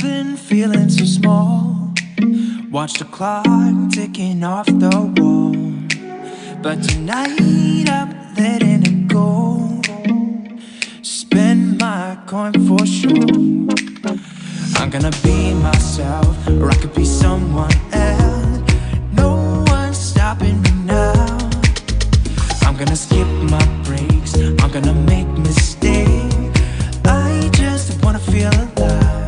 been feeling so small. Watch the clock ticking off the wall. But tonight I'm letting it go. Spend my coin for sure. I'm gonna be myself, or I could be someone else. No one's stopping me now. I'm gonna skip my breaks, I'm gonna make mistakes. I just wanna feel alive.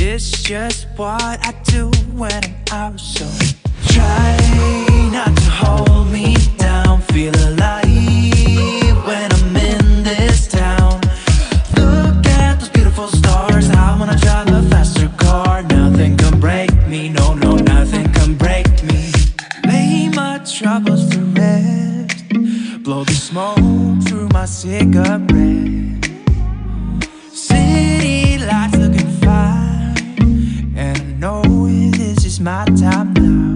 It's just what I do when I'm out, so try not to hold me down. Feel alive when I'm in this town. Look at those beautiful stars. I wanna drive a faster car. Nothing can break me, no, no, nothing can break me. Lay my troubles to rest. Blow the smoke through my cigarette. City lights looking fine, and I know this is my time now.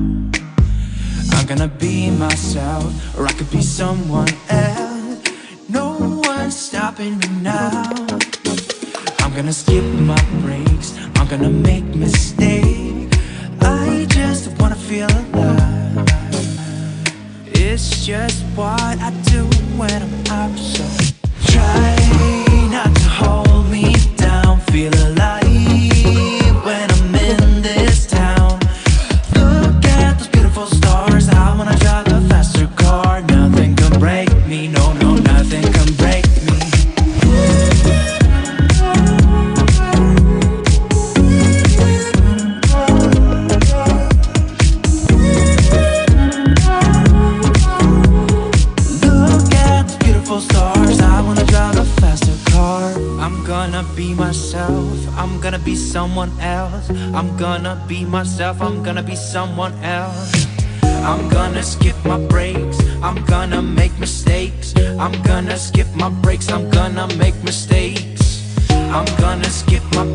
I'm gonna be myself, or I could be someone else. No one's stopping me now. I'm gonna skip my breaks, I'm gonna make mistakes. I just wanna feel alive. It's just what I do when I'm out, so try not to hold me down. Feel alive when I'm in this town. Look at those beautiful stars. I wanna drive a faster car. Nothing can break me, no, no, nothing can break me. Look at those beautiful stars. I wanna drive a faster car. I'm gonna be myself, I'm gonna be someone else. I'm gonna be myself, I'm gonna be someone else. I'm gonna skip my breaks, I'm gonna make mistakes. I'm gonna skip my breaks, I'm gonna make mistakes. I'm gonna skip my